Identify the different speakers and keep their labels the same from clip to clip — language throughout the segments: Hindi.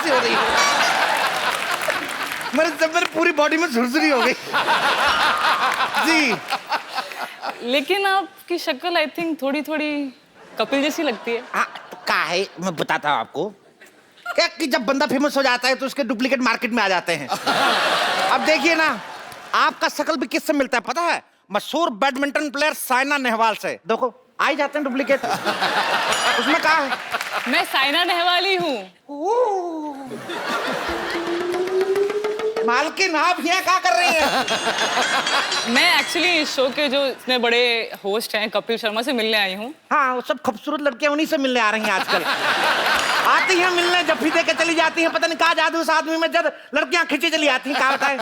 Speaker 1: से हो रही है। मेरे पूरी बॉडी में झुरझुरी हो गई जी।
Speaker 2: लेकिन आपकी शक्ल आई थिंक थोड़ी थोड़ी कपिल जैसी लगती है।
Speaker 1: हाँ तो क्या है, मैं बताता हूँ आपको क्या कि जब बंदा फेमस हो जाता है तो उसके डुप्लीकेट मार्केट में आ जाते हैं। अब देखिए ना, आपका शक्ल भी किससे मिलता है पता है? मशहूर बैडमिंटन प्लेयर साइना नेहवाल से। देखो आ ही जाते हैं डुप्लीकेट। उसमें कहा है?
Speaker 2: मैं साइना नेहवाल ही हूँ।
Speaker 1: मालकिन आप यहाँ क्या कर रही हैं?
Speaker 2: मैं एक्चुअली इस शो के जो इतने बड़े होस्ट हैं कपिल शर्मा से मिलने आई हूँ।
Speaker 1: हाँ, वो सब खूबसूरत लड़कियां उन्हीं से मिलने आ रही हैं आजकल। आती हैं मिलने, जफ्फी दे के चली जाती हैं, पता नहीं कहाँ जादू उस आदमी में, जब लड़कियां खिंची चली आती हैं। क्या बताएं?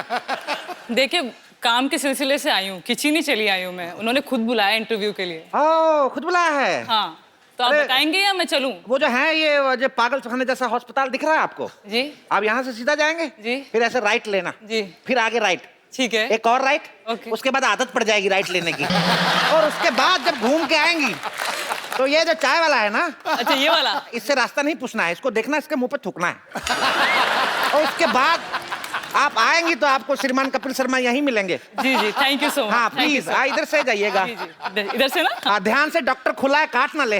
Speaker 2: देखिए काम के सिलसिले से आई हूँ, खिंची नहीं चली आई हूँ मैं। उन्होंने खुद बुलाया इंटरव्यू के लिए।
Speaker 1: ओह, खुद बुलाया है?
Speaker 2: हाँ, तो आप
Speaker 1: अरे,
Speaker 2: बताएंगे या मैं चलूं?
Speaker 1: वो जो है ये जो पागलखाने जैसा अस्पताल दिख रहा है आपको
Speaker 2: जी।
Speaker 1: आप यहाँ से सीधा जाएंगे
Speaker 2: जी।
Speaker 1: फिर ऐसे राइट लेना
Speaker 2: जी।
Speaker 1: फिर आगे राइट,
Speaker 2: ठीक है।
Speaker 1: एक और राइट,
Speaker 2: ओके।
Speaker 1: उसके बाद आदत पड़ जाएगी राइट लेने की। और उसके बाद जब घूम के आएंगी तो ये जो चाय वाला है ना,
Speaker 2: अच्छा ये वाला,
Speaker 1: इससे रास्ता नहीं पूछना है, इसको देखना, इसके मुंह पे थूकना है। और उसके बाद आप आएंगी तो आपको श्रीमान कपिल शर्मा यहीं मिलेंगे।
Speaker 2: जी जी, थैंक यू सो मच।
Speaker 1: हाँ प्लीज, इधर से जाइएगा।
Speaker 2: जी जी, इधर से ना।
Speaker 1: हाँ ध्यान से, डॉक्टर खुला है, काट ना ले।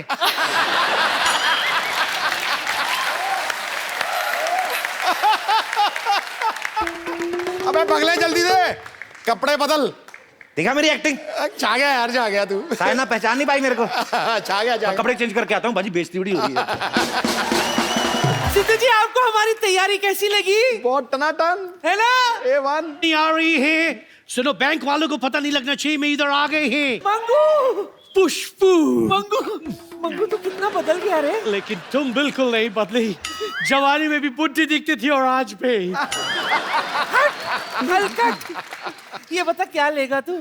Speaker 3: अबे बगले जल्दी दे, कपड़े बदल।
Speaker 1: देखा मेरी एक्टिंग?
Speaker 3: छा गया यार, छा गया तू।
Speaker 1: साइना पहचान नहीं पाई मेरे को।
Speaker 3: छा गया।
Speaker 1: कपड़े चेंज करके आता हूँ, बाजी बेइज्जती बड़ी हो रही है।
Speaker 4: सिद्धू जी आपको हमारी तैयारी कैसी लगी?
Speaker 3: बहुत टनाटन
Speaker 4: है ना?
Speaker 3: A1
Speaker 5: नहीं आ रही है। सुनो, बैंक वालों को पता नहीं लगना चाहिए मैं इधर आ गए हैं।
Speaker 4: मंगू,
Speaker 5: पुष्पू।
Speaker 4: मंगू, मंगू तो कितना बदल गया रे।
Speaker 5: लेकिन तुम बिल्कुल नहीं बदली। जवानी में भी बुढ़ी दिखती थी और आज भी।
Speaker 4: हलकट। ये बता क्या लेगा तू,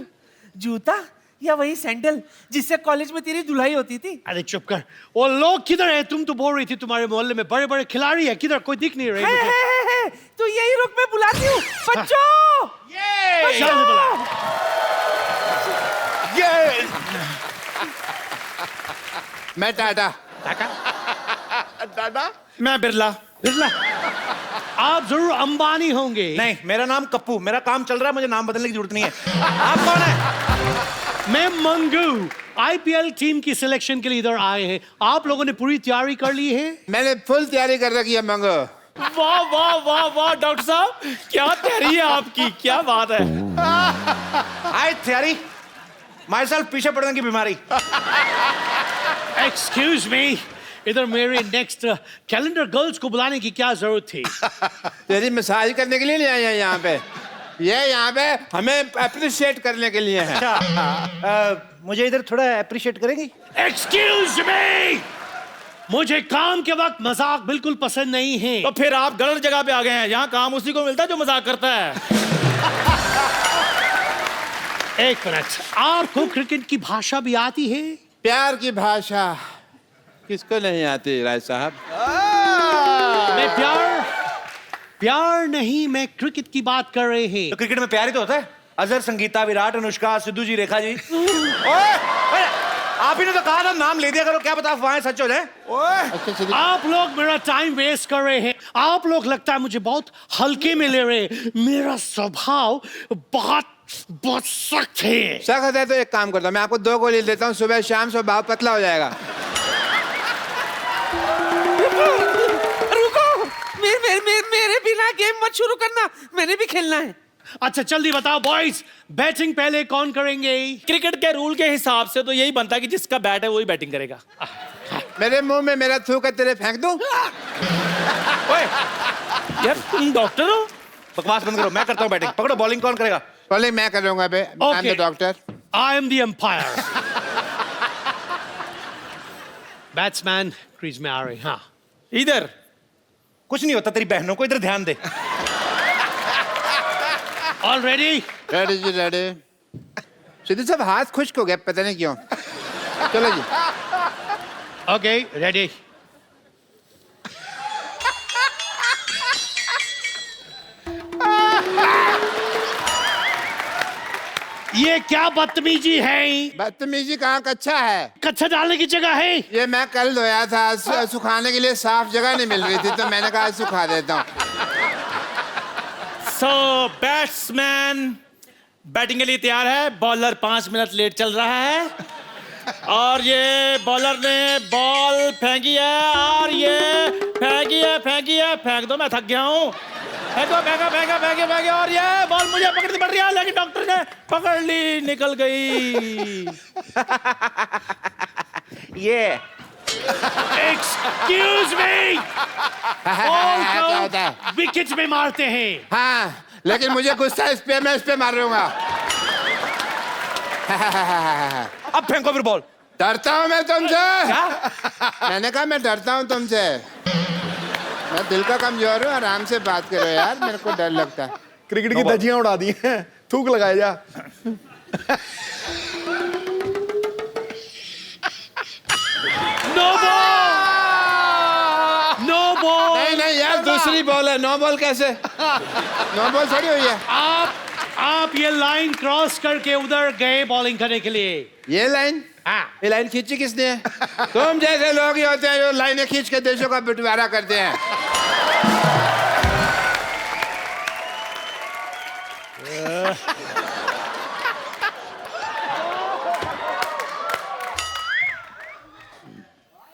Speaker 4: जूता या वही सैंडल जिससे कॉलेज में तेरी धुलाई होती थी?
Speaker 5: अरे चुप कर। वो लोग किधर है? तुम तो बोल रही थी तुम्हारे मोहल्ले में बड़े बड़े खिलाड़ी है, किधर कोई दिख नहीं रहे मुझे।
Speaker 4: है। तो यही रुक, मैं बुलाती हूँ। बच्चों,
Speaker 5: शाम बुला।
Speaker 3: मैं टाटा। टाटा।
Speaker 5: मैं बिरला। बिरला। आप जरूर अंबानी होंगे।
Speaker 1: नहीं, मेरा नाम कप्पू, मेरा काम चल रहा है, मुझे नाम बदलने की जरूरत नहीं है। आप कौन है?
Speaker 5: मैं मंगू, आईपीएल टीम की सिलेक्शन के लिए इधर आए हैं। आप लोगों ने पूरी तैयारी कर ली है?
Speaker 3: मैंने फुल तैयारी कर रखी है मंगो।
Speaker 6: वाह वाह वाह वाह डॉक्टर साहब, क्या तैयारी है आपकी, क्या बात है।
Speaker 1: आई तैयारी, माई सेल्फ पीछे पड़ने की बीमारी।
Speaker 5: एक्सक्यूज मी, इधर मेरे नेक्स्ट कैलेंडर गर्ल्स को बुलाने की क्या जरूरत थी?
Speaker 3: तेरी मसाज करने के लिए नहीं आए हैं यहाँ पे, ये यहाँ पे हमें अप्रिशिएट करने के लिए है।
Speaker 1: अच्छा, मुझे इधर थोड़ा अप्रिशिएट करेंगी?
Speaker 5: एक्सक्यूज मी, मुझे काम के वक्त मजाक बिल्कुल पसंद नहीं है।
Speaker 6: तो फिर आप गलत जगह पे आ गए हैं, यहाँ काम उसी को मिलता है जो मजाक करता है।
Speaker 5: एक मिनट, आपको क्रिकेट की भाषा भी आती है?
Speaker 3: प्यार की भाषा किसको नहीं आती राय साहब?
Speaker 5: मैं प्यार नहीं, मैं क्रिकेट की बात कर रहे हैं।
Speaker 1: तो क्रिकेट में प्यार ही तो होता है। अजहर, संगीता, विराट, अनुष्का, सिद्धू जी, रेखा जी। ओए, आप ही ने तो कहा था नाम ले दिया करो, क्या पता अफवाहें सच हो जाए।
Speaker 5: आप लोग मेरा टाइम वेस्ट कर रहे हैं। आप लोग लगता है मुझे बहुत हल्के में ले रहे हैं। मेरा स्वभाव बहुत सख्त है।
Speaker 3: सख्त है तो एक काम करता हूँ, मैं आपको 2 गोली देता हूँ, सुबह शाम स्वभाव पतला हो जाएगा।
Speaker 4: रुको, मेरे बिना गेम मत शुरू करना, मैंने भी खेलना है।
Speaker 5: अच्छा जल्दी बताओ बॉयज, बैटिंग पहले कौन करेंगे?
Speaker 6: क्रिकेट के रूल के हिसाब से तो यही बनता है कि जिसका बैट है वही बैटिंग करेगा।
Speaker 3: मेरे मुंह में मेरा थूक तेरे फेंक दूं?
Speaker 1: ओए,
Speaker 6: यार तुम डॉक्टर हो?
Speaker 1: बकवास बंद करो, मैं करता हूँ बैटिंग। पकड़ो, बॉलिंग कौन करेगा?
Speaker 3: बॉलिंग मैं कर लूंगा बे, I am the doctor.
Speaker 5: I am the umpire. Batsman crease में आ रहे। हाँ
Speaker 6: इधर
Speaker 1: कुछ नहीं होता, तेरी बहनों को इधर ध्यान दे।
Speaker 5: All ready?
Speaker 3: रेडी जी रेडी। सिद्धू साहब हाथ खुश्क हो गया, पता नहीं क्यों। चलो जी।
Speaker 5: Okay ready. ये क्या बदतमीजी है?
Speaker 3: बदतमीजी कहाँ, कच्चा है।
Speaker 5: कच्चा डालने की जगह है।
Speaker 3: ये मैं कल धोया था, सुखाने के लिए साफ जगह नहीं मिल रही थी, तो मैंने कहा सुखा देता हूँ।
Speaker 6: सो बैट्समैन बैटिंग के लिए तैयार है। बॉलर 5 मिनट लेट चल रहा है और ये बॉलर ने बॉल फेंकी है और ये फेंकी है। फेंक दो, मैं थक गया हूँ। फेंके और ये बॉल मुझे पकड़नी पड़ रही है, लेकिन डॉक्टर ने पकड़ ली, निकल गई।
Speaker 1: ये
Speaker 5: एक्सक्यूज मी,
Speaker 3: क्या होता है?
Speaker 5: विकेट में मारते हैं।
Speaker 3: हाँ, लेकिन मुझे गुस्सा इस पे, मैं इस पे मारूंगा।
Speaker 1: अब फेंको फिर बॉल।
Speaker 3: डरता हूँ मैं तुमसे। मैंने कहा मैं डरता हूँ तुमसे। मैं दिल का कमजोर हूँ, आराम से बात करो यार, मेरे को डर लगता है।
Speaker 7: क्रिकेट की धज्जियां उड़ा दी हैं, थूक लगाए जा।
Speaker 5: No ball, no ball.
Speaker 3: नहीं यार, दूसरी बॉल है। नो बॉल कैसे? नो बॉल थोड़ी हुई है।
Speaker 5: आप ये लाइन क्रॉस करके उधर गए बॉलिंग करने के लिए।
Speaker 3: ये लाइन?
Speaker 5: हाँ।
Speaker 3: ये लाइन खींची किसने है? तुम जैसे लोग ही होते हैं जो लाइनें खींच के देशों का बंटवारा करते हैं।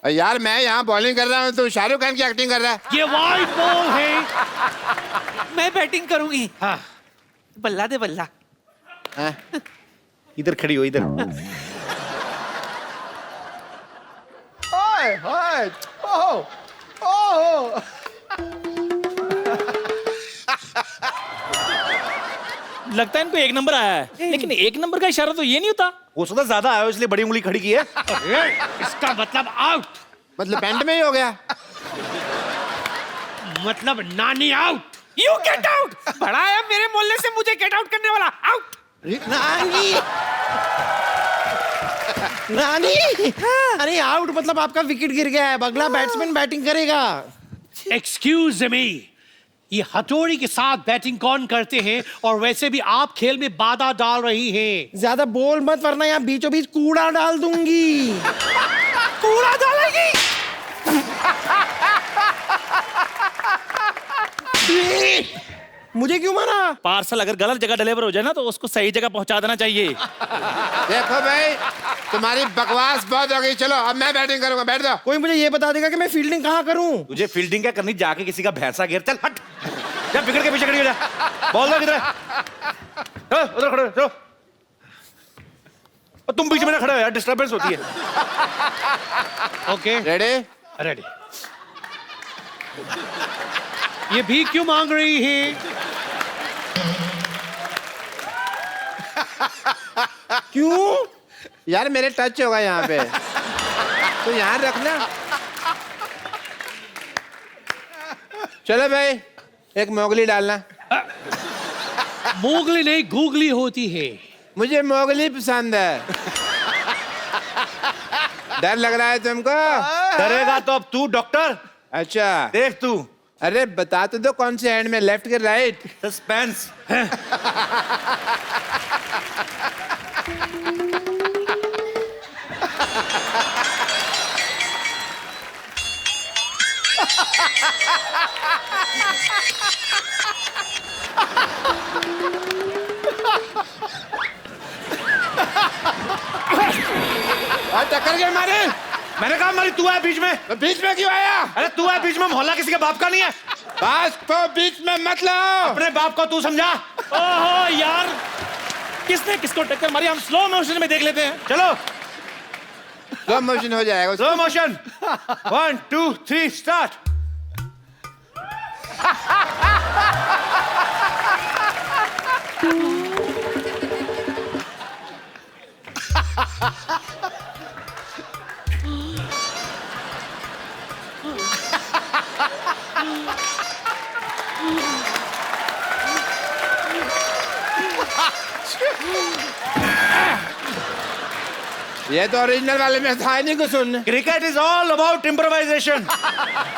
Speaker 3: यार मैं यहाँ बॉलिंग कर रहा हूँ, तू शाहरुख खान की एक्टिंग कर रहा है।
Speaker 5: ये वाइड बॉल है।
Speaker 4: मैं बैटिंग करूंगी।
Speaker 5: हाँ।
Speaker 4: बल्ला दे बल्ला।
Speaker 1: इधर खड़ी हो, इधर।
Speaker 7: हाय हाय, ओह ओह।
Speaker 6: लगता है इनको 1 नंबर आया है, लेकिन 1 नंबर का इशारा तो ये नहीं होता।
Speaker 1: हो सकता ज्यादा आया हो, इसलिए बड़ी उंगली खड़ी की है।
Speaker 5: इसका मतलब आउट,
Speaker 3: मतलब पैंट में ही हो गया।
Speaker 5: मतलब नानी आउट।
Speaker 4: You get out. बड़ा है मेरे मोहल्ले से मुझे गेट आउट करने वाला। आउट।
Speaker 7: नानी, नानी। अरे आउट मतलब आपका विकेट गिर गया है, अगला बैट्समैन बैटिंग करेगा।
Speaker 5: एक्सक्यूज मी, ये हथौड़ी के साथ बैटिंग कौन करते हैं? और वैसे भी आप खेल में बाधा डाल रही हैं।
Speaker 7: ज्यादा बोल मत, वरना यहाँ बीचों बीच कूड़ा डाल दूंगी।
Speaker 4: कूड़ा डालेगी।
Speaker 7: मुझे क्यों मारा?
Speaker 6: पार्सल अगर गलत जगह डिलीवर हो जाए ना, तो उसको सही जगह पहुंचा देना चाहिए।
Speaker 3: देखो भाई, तुम्हारी बकवास बहुत हो गई। चलो अब मैं बैटिंग करूंगा, बैठ जाओ।
Speaker 7: कोई मुझे ये बता देगा कि मैं फील्डिंग कहाँ करूं?
Speaker 1: तुझे फील्डिंग क्या करनी, जाके किसी का भैंसा घेर। चल हट, जा विकेट के पीछे खड़ी हो जा। बॉल दो, किधर है? उधर खड़े हो, चलो। और तुम बीच में ना खड़े हो यार, डिस्टर्बेंस होती है।
Speaker 5: Okay,
Speaker 3: ready?
Speaker 5: रेडी। ये भी क्यों मांग रही है?
Speaker 7: क्यों?
Speaker 3: यार मेरे टच होगा यहाँ पे, तो यहाँ रखना। चलो भाई, एक मोगली डालना।
Speaker 5: मोगली नहीं, गूगली होती है।
Speaker 3: मुझे मोगली पसंद है। डर लग रहा है तुमको?
Speaker 1: डरेगा तो अब तू डॉक्टर।
Speaker 3: अच्छा
Speaker 1: देख तू,
Speaker 3: अरे बता तो दो कौन से हैंड में, लेफ्ट के राइट?
Speaker 1: सस्पेंस।
Speaker 3: टक्कर के मारे।
Speaker 1: मैंने कहा मारी, तू है बीच में।
Speaker 3: तो बीच में क्यों आया?
Speaker 1: अरे तू है बीच में, मोहल्ला किसी के बाप का नहीं है।
Speaker 3: बस तो बीच में मत लाओ।
Speaker 1: अपने बाप को तू समझा।
Speaker 6: ओहो यार, किसने किसको टक्कर मारी? हम स्लो मोशन में देख लेते हैं।
Speaker 1: चलो
Speaker 3: स्लो मोशन हो जाएगा।
Speaker 1: Slow motion. 1 2 3 स्टार्ट।
Speaker 3: ये तो ओरिजिनल वाले में था नहीं कुछ सुन।
Speaker 1: Cricket is all about improvisation.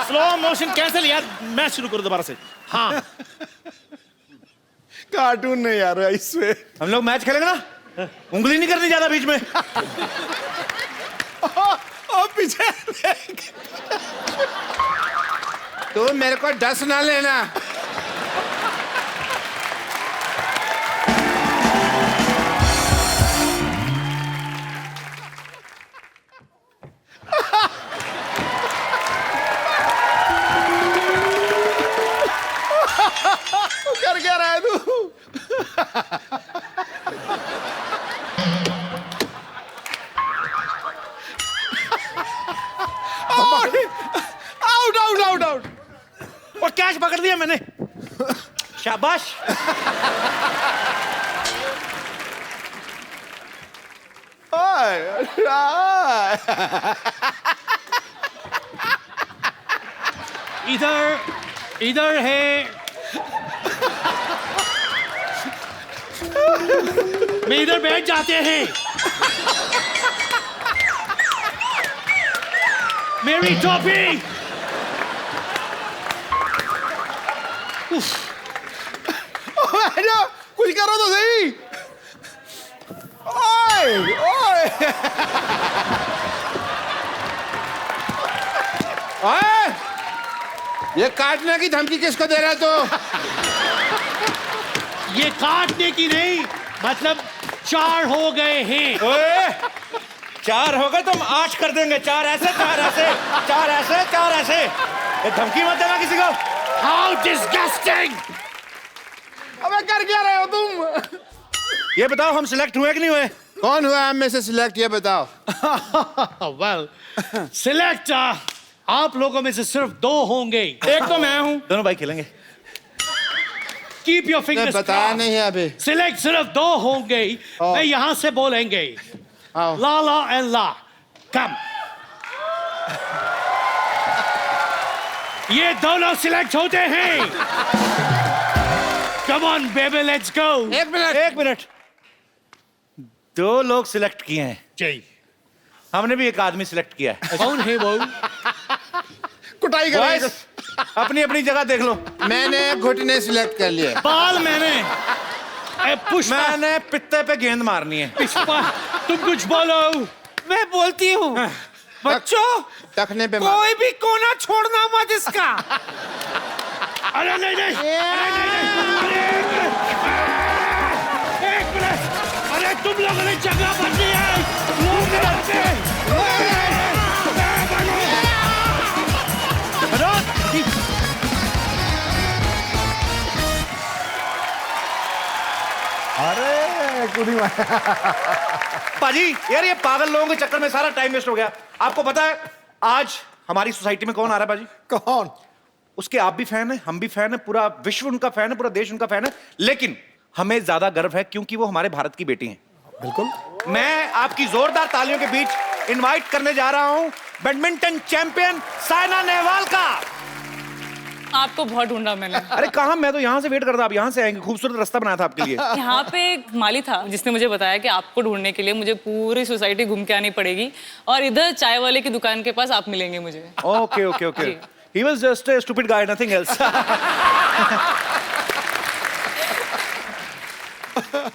Speaker 6: Slow motion cancel यार, मैच शुरू करो दोबारा से।
Speaker 5: हाँ,
Speaker 7: कार्टून नहीं यार इसमें।
Speaker 1: हम लोग मैच खेलेंगे ना, उंगली नहीं करनी ज्यादा बीच में।
Speaker 3: ओ पीछे तू मेरे को डस ना लेना। कर क्या रहा है तू?
Speaker 1: Out out out out. और कैच पकड़ दिया मैंने। शाबाश।
Speaker 5: इधर है। मैं इधर बैठ जाते हैं। मेरी टोपी।
Speaker 3: कुछ करो तो सही। ओए ओए ओए, ये काटने की धमकी किसको दे रहा तू?
Speaker 5: ये काटने की नहीं, मतलब 4 हो गए हैं।
Speaker 1: ओए, 4 हो गए तो हम 8 कर देंगे। 4 ऐसे 4 ऐसे 4 ऐसे 4 ऐसे। ये धमकी मत देना किसी को।
Speaker 5: How disgusting!
Speaker 3: अबे कर क्या रहे हो तुम?
Speaker 1: ये बताओ हम सिलेक्ट हुए कि नहीं हुए?
Speaker 3: कौन हुआ हम में से सिलेक्ट, ये बताओ।
Speaker 5: Well, select आप लोगों में से सिर्फ 2 होंगे।
Speaker 6: एक तो मैं हूं।
Speaker 1: दोनों भाई खेलेंगे।
Speaker 5: Keep your fingers
Speaker 3: बताया
Speaker 5: crossed.
Speaker 3: नहीं है अभी।
Speaker 5: Select सिर्फ 2 होंगे। मैं यहाँ से बोलेंगे।
Speaker 3: आओ।
Speaker 5: La and la. Come. ये दोनों सिलेक्ट होते हैं। Come on, baby, let's go.
Speaker 1: एक मिनट। 2 लोग सिलेक्ट किए हैं।
Speaker 5: जी।
Speaker 1: हमने भी एक आदमी सिलेक्ट किया है।
Speaker 5: कौन है वो?
Speaker 3: कुटाई
Speaker 1: Boys,
Speaker 3: करें।
Speaker 1: अपनी अपनी जगह देख लो।
Speaker 3: मैंने घुटने सिलेक्ट कर लिए।
Speaker 1: बाल मैंने।
Speaker 5: पुष्पा।
Speaker 1: मैंने पित्ते पे गेंद मारनी है।
Speaker 5: पुष्पा, तुम कुछ बोलो।
Speaker 4: मैं बोलती हूँ बच्चों,
Speaker 3: टखने पे मार।
Speaker 4: कोई भी कोना छोड़ना मत इसका।
Speaker 5: अरे नहीं नहीं, अरे नहीं नहीं, अरे एक मिनट, अरे तुम लोगों ने जगह बदली है। लोग
Speaker 1: पाजी यार, ये पागल लोगों के चक्कर में सारा टाइम वेस्ट हो गया। आपको पता है आज हमारी सोसाइटी में कौन आ रहा है पाजी?
Speaker 3: कौन?
Speaker 1: उसके आप भी फैन है, हम भी फैन है, पूरा विश्व उनका फैन है, पूरा देश उनका फैन है। लेकिन हमें ज्यादा गर्व है क्योंकि वो हमारे भारत की बेटी हैं। बिल्कुल। मैं आपकी जोरदार तालियों के बीच इनवाइट करने जा रहा हूं बैडमिंटन चैंपियन साइना नेहवाल का।
Speaker 2: आपको बहुत ढूंढा मैंने।
Speaker 1: अरे कहाँ, मैं तो यहाँ से वेट करता, आप यहाँ से आएंगे। खूबसूरत रास्ता बनाया था आपके लिए।
Speaker 2: यहाँ पे एक माली था जिसने मुझे बताया कि आपको ढूंढने के लिए मुझे पूरी सोसाइटी घूम के आनी पड़ेगी और इधर चाय वाले की दुकान के पास आप मिलेंगे मुझे।
Speaker 1: Okay okay okay. He was just a stupid guy, nothing else.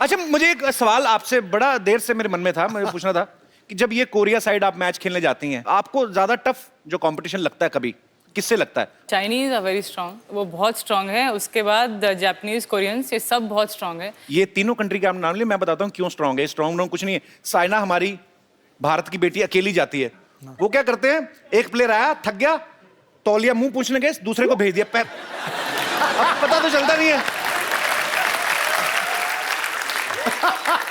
Speaker 1: अच्छा, मुझे एक सवाल आपसे बड़ा देर से मेरे मन में था, मुझे पूछना था कि जब ये कोरिया साइड आप मैच खेलने जाती हैं, आपको ज्यादा टफ जो कंपटीशन लगता है कभी, किससे लगता है?
Speaker 2: चाइनीज आर वेरी स्ट्रांग, वो बहुत स्ट्रांग है। उसके बाद जापानीज, कोरियंस, ये सब बहुत स्ट्रांग है।
Speaker 1: ये तीनों कंट्री के आप नाम लिए, मैं बताता हूँ क्यों स्ट्रांग है। स्ट्रांग कुछ नहीं है। साइना हमारी भारत की बेटी अकेली जाती है। वो क्या करते हैं, एक प्लेयर आया, थक गया, तौलिया मुंह पूछने गए, दूसरे को भेज दिया पैर। अब पता तो चलता नहीं है।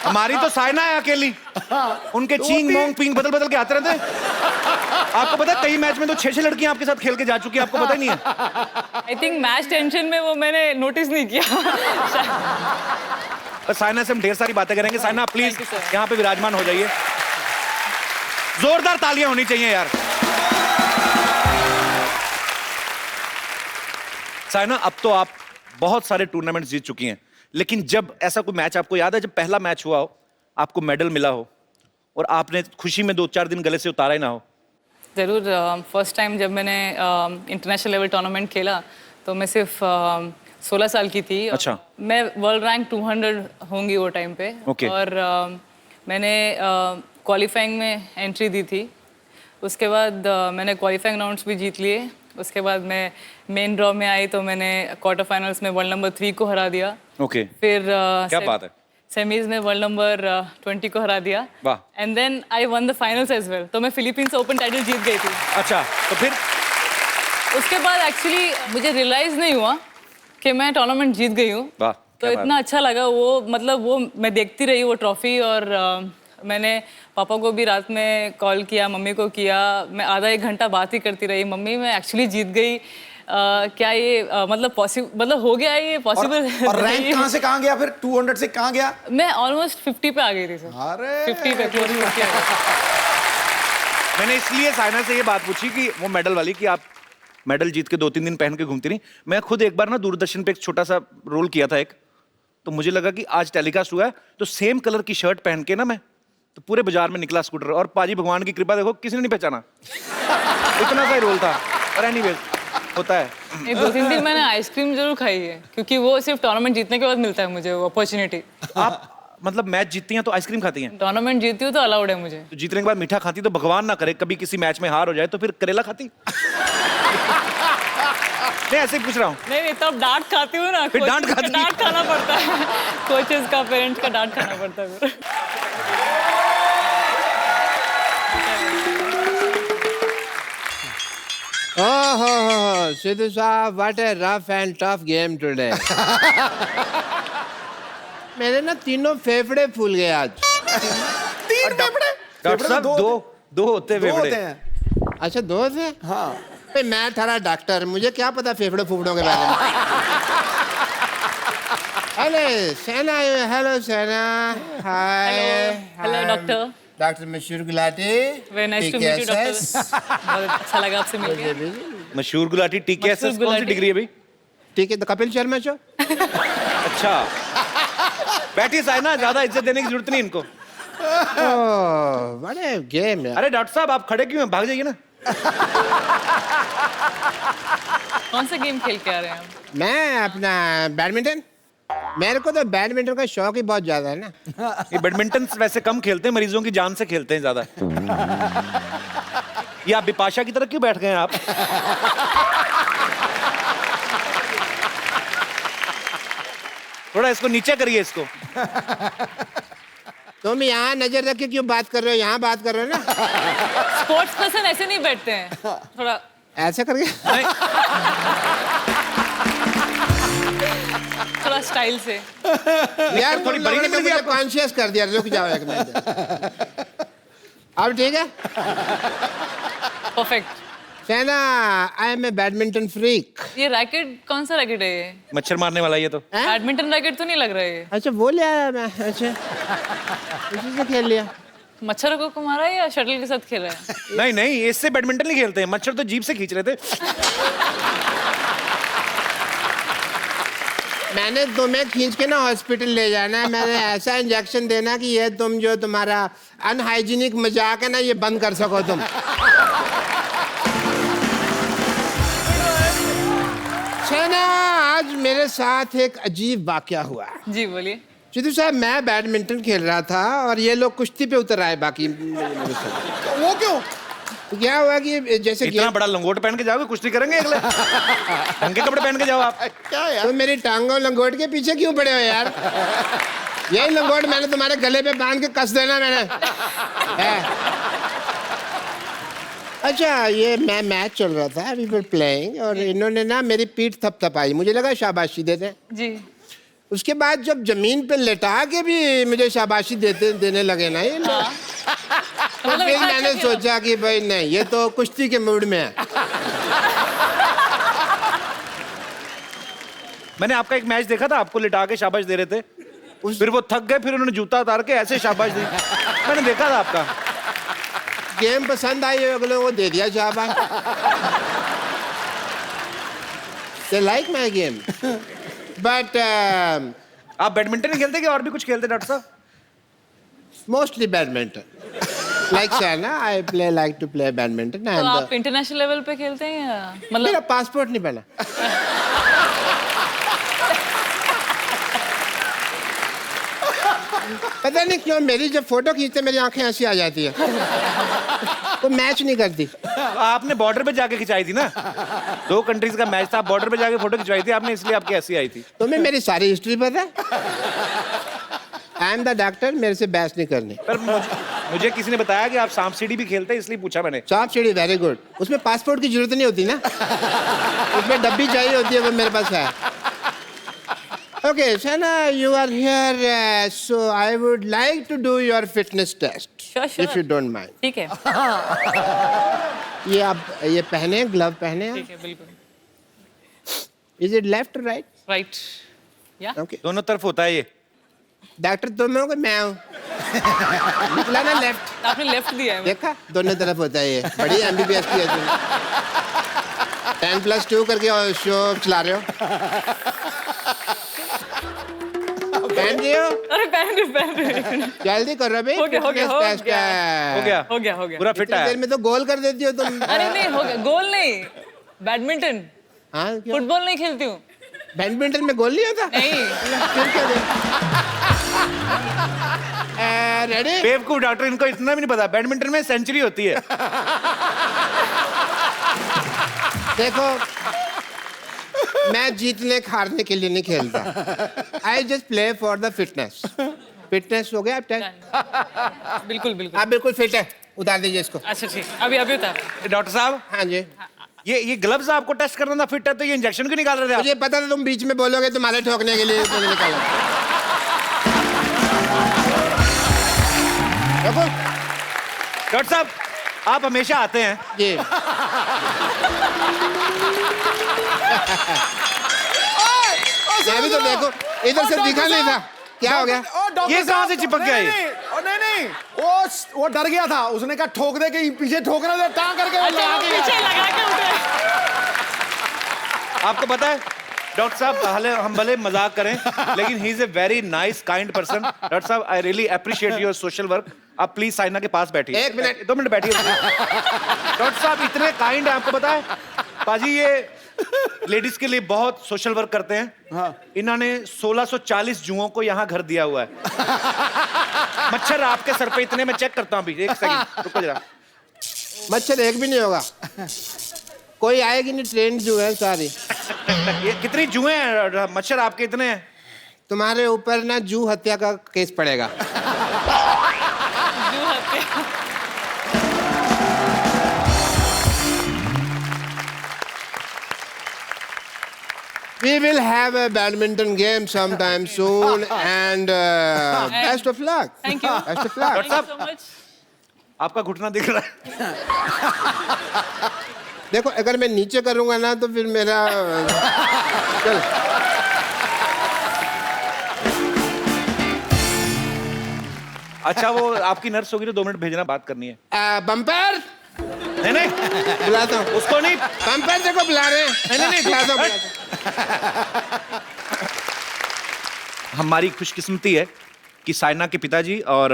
Speaker 1: हमारी तो साइना है अकेली, उनके चींग मोंग पिंग बदल बदल के आते रहते हैं। आपको पता है कई मैच में तो 6-6 लड़कियां आपके साथ खेल के जा चुकी है, आपको पता ही नहीं है।
Speaker 2: आई थिंक मैच टेंशन में वो मैंने नोटिस नहीं किया।
Speaker 1: साइना से हम ढेर सारी बातें करेंगे। Saina please
Speaker 2: Thank you, sir.
Speaker 1: यहाँ पे विराजमान हो जाइए। जोरदार तालियां होनी चाहिए यार। साइना, अब तो आप बहुत सारे टूर्नामेंट्स जीत चुकी हैं, लेकिन जब ऐसा कोई मैच आपको याद है, जब पहला मैच हुआ हो, आपको मेडल मिला हो और आपने खुशी में 2-4 दिन गले से उतारा ही ना हो?
Speaker 2: ज़रूर। फर्स्ट टाइम जब मैंने इंटरनेशनल लेवल टूर्नामेंट खेला तो मैं सिर्फ 16 साल की थी।
Speaker 1: अच्छा।
Speaker 2: मैं वर्ल्ड रैंक 200 होंगी वो टाइम पे।
Speaker 1: Okay.
Speaker 2: और मैंने क्वालिफाइंग में एंट्री दी थी। उसके बाद मैंने क्वालिफाइंग राउंड्स भी जीत लिए। उसके बाद मैं मेन ड्रॉ में आई तो मैंने क्वार्टर फाइनल्स में वर्ल्ड नंबर 3 को हरा दिया।
Speaker 1: ओके।
Speaker 2: फिर
Speaker 1: क्या बात है।
Speaker 2: सेमीज में वर्ल्ड नंबर 20 को हरा दिया।
Speaker 1: वाह।
Speaker 2: And then I won the finals as well. तो मैं फिलीपींस ओपन टाइटल जीत गई थी।
Speaker 1: अच्छा, तो फिर
Speaker 2: उसके बाद एक्चुअली मुझे रियलाइज नहीं हुआ कि मैं टूर्नामेंट जीत गई हूँ।
Speaker 1: वाह,
Speaker 2: तो
Speaker 1: क्या बात।
Speaker 2: इतना अच्छा लगा वो, मतलब वो मैं देखती रही वो ट्रॉफी। और मैंने पापा को भी रात में कॉल किया, मम्मी को किया। मैं आधा एक घंटा बात ही करती रही, मम्मी मैं एक्चुअली जीत गई। क्या ये मतलब पॉसिबल, मतलब हो गया ये पॉसिबल?
Speaker 8: और रैंक कहाँ से कहाँ गया फिर? 200 से कहाँ गया?
Speaker 2: मैं ऑलमोस्ट 50 पे आ गई थी सर।
Speaker 8: अरे
Speaker 2: 50 पे क्लोज 50 आ गई।
Speaker 1: मैंने इसलिए साइना से ये बात पूछी कि वो मेडल वाली, कि आप मेडल जीत के 2-3 दिन पहन के घूमती रही। मैं खुद एक बार ना दूरदर्शन पे एक छोटा सा रोल किया था एक, तो मुझे लगा कि आज टेलीकास्ट हुआ है तो सेम कलर की शर्ट पहन के ना मैं तो पूरे बाजार में निकला स्कूटर, और पाजी भगवान की कृपा देखो किसी ने नहीं पहचाना। इतना सा ही रोल था। और एनीवेज होता है।
Speaker 2: ये 2-3 दिन मैंने आइसक्रीम जरूर खाई है, क्योंकि वो सिर्फ टूर्नामेंट जीतने के बाद मिलता है मुझे वो अपॉर्चुनिटी।
Speaker 1: आप मतलब मैच जीतती हैं तो आइसक्रीम खाती हैं?
Speaker 2: टूर्नामेंट जीतती हूँ तो अलाउड है मुझे।
Speaker 1: तो जीतने के बाद मीठा खाती, तो भगवान ना करे कभी किसी मैच में हार हो जाए तो फिर करेला खाती? नहीं, ऐसे ही पूछ रहा हूँ।
Speaker 2: नहीं तब डांट खाती हूँ ना।
Speaker 1: फिर डांट खाती?
Speaker 2: डांट खाना पड़ता है। कोचेस का, पेरेंट्स का डांट खाना पड़ता है फिर।
Speaker 3: Oh, Sidhu साहब, what a rough and tough game today. मेरे ना तीनों फेफड़े फूल गए आज।
Speaker 8: 3 फेफड़े?
Speaker 1: डॉक्टर साहब दो होते हैं
Speaker 8: दो
Speaker 1: फेफड़े।
Speaker 8: होते हैं।
Speaker 3: अच्छा, दो थे?
Speaker 8: हाँ।
Speaker 3: भाई मैं थारा डॉक्टर, मुझे क्या पता फेफड़े फूफड़ों के बारे में। अरे सेना, हेलो सेना। हाय।
Speaker 2: Hello doctor.
Speaker 3: डॉक्टर मशहूर Gulati.
Speaker 2: Very nice to meet you doctor. बहुत अच्छा लगा आपसे मिलके।
Speaker 1: मशहूर गुलाटी TKSS कौन सी
Speaker 2: गुलाटी।
Speaker 1: डिग्री है भाई?
Speaker 3: ठीक है, तो कपिल शर्मा शो।
Speaker 1: अच्छा, बैठिए साइना, ज्यादा इज्जत देने की जरूरत नहीं इनको।
Speaker 3: बड़े गेम है।
Speaker 1: अरे डॉक्टर साहब आप खड़े क्यों हैं? भाग जाइए ना।
Speaker 2: कौन सा गेम खेल के आ रहे हैं आप?
Speaker 3: मैं अपना बैडमिंटन, मेरे को तो बैडमिंटन का शौक ही बहुत ज्यादा है ना।
Speaker 1: ये बैडमिंटन वैसे कम खेलते हैं, मरीजों की जान से खेलते हैं ज्यादा। ये आप बिपाशा की तरह क्यों बैठ गए हैं आप? थोड़ा इसको नीचे करिए इसको।
Speaker 3: तुम यहाँ नजर रख के क्यों बात कर रहे हो? यहाँ बात कर रहे हो ना।
Speaker 2: स्पोर्ट्स पर्सन ऐसे नहीं बैठते हैं, थोड़ा
Speaker 3: ऐसे करके।
Speaker 2: थोड़ा स्टाइल से।
Speaker 3: यार
Speaker 1: थोड़ी बड़ी नहीं मिल गई आपको?
Speaker 3: कॉन्शियस कर दिया, रुक जाओ एक मिनट। अब ठीक है।
Speaker 2: Perfect.
Speaker 3: Saina, I am a badminton freak.
Speaker 2: ये रैकेट कौन सा रैकेट है ये?
Speaker 1: मच्छर मारने वाला ये तो।
Speaker 2: बैडमिंटन रैकेट तो नहीं लग रहा है ये।
Speaker 3: अच्छा, वो ले आया मैं। अच्छा, उसी से खेल लिया।
Speaker 2: मच्छर को मारा है या शटल के साथ खेल रहा है?
Speaker 1: नहीं नहीं, इससे बैडमिंटन नहीं खेलते हैं, मच्छर तो जीभ से खींच रहे थे।
Speaker 3: मैंने तुम्हें खींच के ना हॉस्पिटल ले जाना है। मैंने ऐसा इंजेक्शन देना कि ये तुम जो तुम्हारा अनहाइजीनिक मजाक है ना, ये बंद कर सको तुम। सेना, आज मेरे साथ एक अजीब वाकया हुआ।
Speaker 2: जी बोलिए।
Speaker 3: सिद्धू साहब, मैं बैडमिंटन खेल रहा था और ये लोग कुश्ती पे उतर आए बाकी मेरे साथ।
Speaker 8: वो क्यों?
Speaker 3: तो क्या हुआ कि जैसे
Speaker 1: इतना बड़ा लंगोट पहन के जाओगे, कुश्ती करेंगे अगले? ढंग के कपड़े पहन के जाओ आप।
Speaker 3: क्या यार? तुम मेरी टांगों लंगोट के पीछे क्यों पड़े हो यार? यही लंगोट मैंने तुम्हारे गले पे बांध के कस देना मैंने। अच्छा, ये मैं मैच चल रहा था, वी वर प्लेइंग, और इन्होंने ना मेरी पीठ थपथपाई। मुझे लगा शाबाशी देते।
Speaker 2: जी।
Speaker 3: उसके बाद जब जमीन पे लेटा के भी मुझे शाबाशी देने लगे ना ये लोग, तो
Speaker 2: मतलब
Speaker 3: फिर
Speaker 2: इतना
Speaker 3: मैंने
Speaker 2: अच्छा
Speaker 3: सोचा कि भाई नहीं, ये तो कुश्ती के मूड में है।
Speaker 1: मैंने आपका एक मैच देखा था, आपको लिटा के शाबाश दे रहे थे, फिर वो थक गए, फिर उन्होंने जूता उतार के ऐसे शाबाश दी। मैंने देखा था आपका।
Speaker 3: गेम पसंद आई अगले को दे दिया शाबाश। They like my game, but
Speaker 1: आप बैडमिंटन ही खेलते कि और भी कुछ खेलते डॉक्टर साहब?
Speaker 3: mostly badminton. Like Shana, I like to play badminton.
Speaker 2: तो आप इंटरनेशनल लेवल पे खेलते हैं या
Speaker 3: मेरा
Speaker 2: मतलब?
Speaker 3: पासपोर्ट नहीं बना। पता नहीं क्यों मेरी जब फोटो खींचते मेरी आंखें ऐसी आ जाती है, तो मैच नहीं करती।
Speaker 1: आपने बॉर्डर पे जाके खिंचाई थी ना, 2 कंट्रीज का मैच था, बॉर्डर पे जाके फोटो खिंचवाई थी आपने, इसलिए आपकी ऐसी आई थी।
Speaker 3: तुम्हें मेरी सारी हिस्ट्री पता है? आई एम द डॉक्टर, मेरे से बहस नहीं करनी।
Speaker 1: पर मुझे किसी ने बताया कि आप सांप सीढ़ी भी खेलते हैं, इसलिए पूछा मैंने।
Speaker 3: सांप सीढ़ी वेरी गुड, उसमें पासपोर्ट की जरूरत नहीं होती ना, उसमें डब्बी चाहिए होती है, वो मेरे पास है। Okay, Shana, you are here, so I would like to do your fitness test,
Speaker 2: Sure, sure.
Speaker 3: if you don't mind.
Speaker 2: ठीक है
Speaker 3: ये आप ये पहने, ग्लव पहने।
Speaker 2: ठीक है बिल्कुल।
Speaker 3: Is it left or right?
Speaker 2: Right या
Speaker 3: Okay.
Speaker 1: दोनों तरफ होता है ये।
Speaker 3: डॉक्टर तुम हो कि मैं हूँ? निकला ना लेफ्ट,
Speaker 2: आपने लेफ्ट दिया है
Speaker 3: देखा दोनों तरफ होता है ये। बड़ी MBBS की है तुम। 10+2 करके और शो चला रहे हो। पहन रहे हो?
Speaker 2: अरे पहन रहे
Speaker 3: जल्दी करो भाई।
Speaker 2: हो गया, हो गया,
Speaker 3: fitness
Speaker 2: हो
Speaker 3: test
Speaker 2: गया।
Speaker 3: है।
Speaker 1: हो गया
Speaker 2: हो गया
Speaker 1: पूरा फिट
Speaker 3: इतनी
Speaker 1: है।
Speaker 3: देर में तो गोल कर देती हो तुम।
Speaker 2: अरे नहीं हो गया, गोल नहीं, बैडमिंटन,
Speaker 3: हाँ क्यों?
Speaker 2: फुटबॉल नहीं खेलती हूँ।
Speaker 3: बैडमिंटन में गोल नहीं होता?
Speaker 2: नहीं
Speaker 3: फिर क्या रेडी?
Speaker 1: बेवकूफ डॉक्टर, इनको इतना भी नहीं पता, बैडमिंटन में सेंचुरी होती है।
Speaker 3: देखो मैं जीतने हारने के लिए नहीं खेलता। I just play for the fitness. Fitness हो गया अब टाइम।
Speaker 2: बिल्कुल बिल्कुल।
Speaker 3: आप बिल्कुल फिट है, उतार दीजिए इसको।
Speaker 2: अच्छा ठीक, अभी अभी उतार।
Speaker 1: डॉक्टर साहब,
Speaker 3: हाँ जी,
Speaker 1: ये ग्लव्स आपको टेस्ट करना था फिट है, तो ये इंजेक्शन क्यों निकाल रहे थे आप?
Speaker 3: मुझे पता था तुम बीच में बोलोगे, तुम्हारे ठोकने के लिए मैंने निकाला। देखो
Speaker 1: डॉक्टर साहब, आप हमेशा आते हैं।
Speaker 3: जी, मैं भी तो देखो इधर से दिखा नहीं था, क्या हो गया?
Speaker 1: ये कहाँ से चिपक गया ये?
Speaker 8: नहीं वो डर गया था, उसने कहा ठोक दे के पीछे ठोकना दे, टांग करके वो
Speaker 2: अच्छा
Speaker 8: लगा
Speaker 2: वो
Speaker 8: के
Speaker 2: पीछे लगा के उठे।
Speaker 1: आपको पता है डॉक्टर साहब, हम भले मजाक करें, लेकिन he is a very nice kind person. Doctor साहब, I really appreciate your social work. आप प्लीज साइना के पास बैठिए।
Speaker 3: 1 मिनट।
Speaker 1: 2 मिनट बैठिए। डॉक्टर साहब इतने काइंड है, आपको पता है पाजी ये लेडीज के लिए बहुत सोशल वर्क करते हैं।
Speaker 8: हाँ।
Speaker 1: इन्होंने 1640 जुओं को यहाँ घर दिया हुआ है। मच्छर आपके सर पे इतने, मैं चेक करता हूँ अभी, 1 सेकंड रुको जरा।
Speaker 3: मच्छर एक भी नहीं होगा, कोई आएगी नहीं, ट्रेन जो है सारी।
Speaker 1: ये कितनी जुएं हैं मच्छर आपके इतने हैं?
Speaker 3: तुम्हारे ऊपर ना जू हत्या का केस पड़ेगा। We will have a badminton game sometime soon, and best of luck.
Speaker 2: Thank you.
Speaker 3: Best of luck.
Speaker 2: Thank you so much.
Speaker 1: आपका घुटना दिख रहा है।
Speaker 3: देखो अगर मैं नीचे करूंगा ना तो फिर मेरा चल।
Speaker 1: अच्छा वो आपकी नर्स होगी तो 2 मिनट भेजना, बात करनी है।
Speaker 3: बम्पर
Speaker 1: नहीं
Speaker 3: बुलाता हूँ
Speaker 1: उसको नहीं।
Speaker 3: बम्पर देखो बुला रहे हैं।
Speaker 1: नहीं
Speaker 3: बुलाता हूँ।
Speaker 1: हमारी खुशकिस्मती है कि साइना के पिताजी और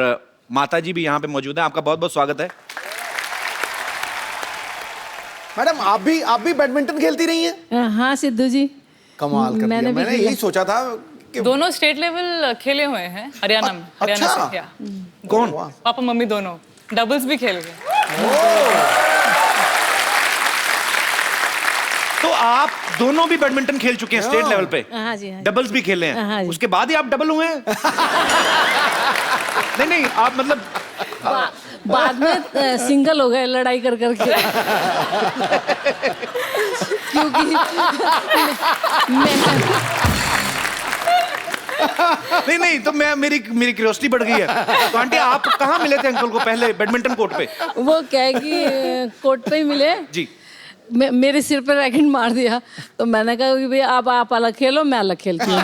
Speaker 1: माताजी भी यहाँ पे मौजूद हैं। आपका बहुत बहुत स्वागत है।
Speaker 8: मैडम आप भी बैडमिंटन खेलती रही हैं?
Speaker 9: हाँ सिद्धू जी,
Speaker 8: कमाल कर
Speaker 9: मैंने
Speaker 8: दिया।
Speaker 9: भी
Speaker 8: मैंने
Speaker 9: खेला।
Speaker 8: यही सोचा था कि
Speaker 2: दोनों स्टेट लेवल खेले हुए हैं हरियाणा में। हरियाणा
Speaker 8: अच्छा।
Speaker 2: से, या।
Speaker 1: कौन?
Speaker 2: पापा मम्मी दोनों डबल्स भी खेल गए।
Speaker 1: तो आप दोनों भी बैडमिंटन खेल चुके हैं स्टेट लेवल पे?
Speaker 9: हाँ जी, हाँ जी।
Speaker 1: डबल्स भी खेले
Speaker 9: हाँ
Speaker 1: हैं?
Speaker 9: जी।
Speaker 1: उसके बाद ही आप डबल हुए हैं? नहीं आप मतलब
Speaker 9: बाद में सिंगल हो गए लड़ाई कर करके। क्योंकि मैं
Speaker 1: नहीं तो मैं मेरी क्यूरियोसिटी बढ़ गई है। तो आंटी आप कहाँ मिले थे अंकल को पहले बैडमिंटन कोर्ट पे?
Speaker 9: वो क्या है कि कोर्ट पे ही मिले
Speaker 1: जी।
Speaker 9: मेरे सिर पर रैकेट मार दिया, तो मैंने कहा कि भाई आप अलग खेलो, मैं अलग खेलती हूँ।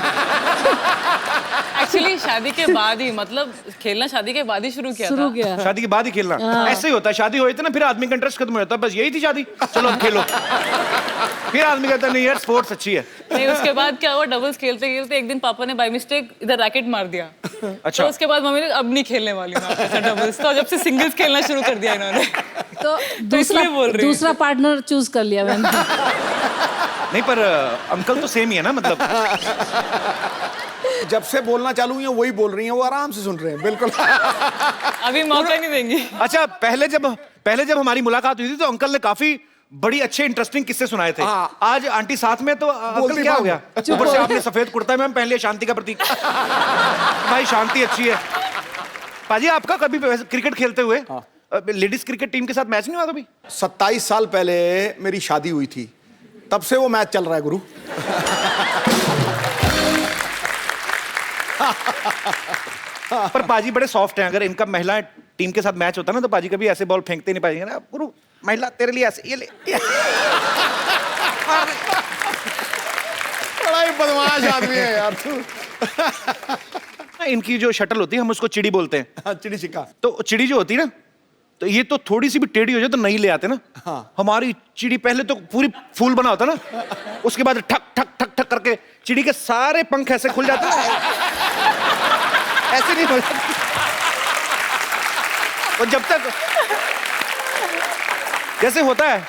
Speaker 2: एक्चुअली शादी के बाद ही, मतलब खेलना शादी के बाद ही शुरू किया
Speaker 9: शुरू
Speaker 2: था।
Speaker 9: किया।
Speaker 1: शादी के बाद ही खेलना? ऐसे ही होता है, शादी हो जाती है ना फिर आदमी का इंटरेस्ट खत्म हो जाता है। बस यही थी शादी, चलो अब खेलो। फिर आदमी कहता है नहीं यार स्पोर्ट्स अच्छी है।
Speaker 2: नहीं उसके बाद क्या हुआ, डबल्स खेलते खेलते एक दिन पापा ने बाय मिस्टेक इधर रैकेट मार दिया।
Speaker 1: अच्छा।
Speaker 2: तो उसके बाद मम्मी ने अब नहीं खेलने वाली हूँ आपके साथ डबल्स, तो जब से सिंगल्स खेलना शुरू कर दिया इन्होंने।
Speaker 9: तो
Speaker 2: इसलिए बोल रही हूँ।
Speaker 9: दूसरा पार्टनर चूज कर लिया मैंने।
Speaker 1: नहीं पर अंकल तो सेम ही है ना, मतलब
Speaker 8: जब से बोलना चालू हुई हैं वही बोल रही हैं, वो आराम से सुन रहे हैं बिल्कुल।
Speaker 2: अभी मौका नहीं देंगी।
Speaker 1: अच्छा, पहले जब हमारी मुलाकात हुई थी तो अंकल ने काफी बड़ी अच्छे इंटरेस्टिंग किस्से सुनाए थे।
Speaker 8: हाँ।
Speaker 1: आज आंटी साथ में तो अंकल क्या हो गया? ऊपर से आपने सफेद कुर्ता मैम पहन लिया, शांति का प्रतीक। भाई शांति अच्छी है। पाजी आपका कभी क्रिकेट खेलते हुए लेडीज क्रिकेट टीम के साथ मैच नहीं हुआ कभी?
Speaker 8: 27 साल पहले मेरी शादी हुई थी, तब से वो मैच चल रहा है गुरु।
Speaker 1: पर पाजी बड़े सॉफ्ट हैं, अगर इनका महिला टीम के साथ मैच होता ना तो पाजी कभी ऐसे बॉल फेंकते नहीं पाएंगे ना। गुरु महिला तेरे लिए ऐसे, ये ले।
Speaker 8: बड़ा ही बदमाश आदमी है यार तू।
Speaker 1: इनकी जो शटल होती है हम उसको चिड़ी बोलते हैं।
Speaker 8: चिड़ी छिक्का।
Speaker 1: तो चिड़ी जो होती है ना, तो ये तो थोड़ी सी भी टेढ़ी हो जाए तो नहीं ले आते ना।
Speaker 8: हाँ।
Speaker 1: हमारी चिड़ी पहले तो पूरी फूल बना होता ना, उसके बाद ठक ठक ठक ठक करके चिड़ी के सारे पंख ऐसे खुल जाते हैं। ऐसे नहीं हो जाती। और जब तक जैसे होता है,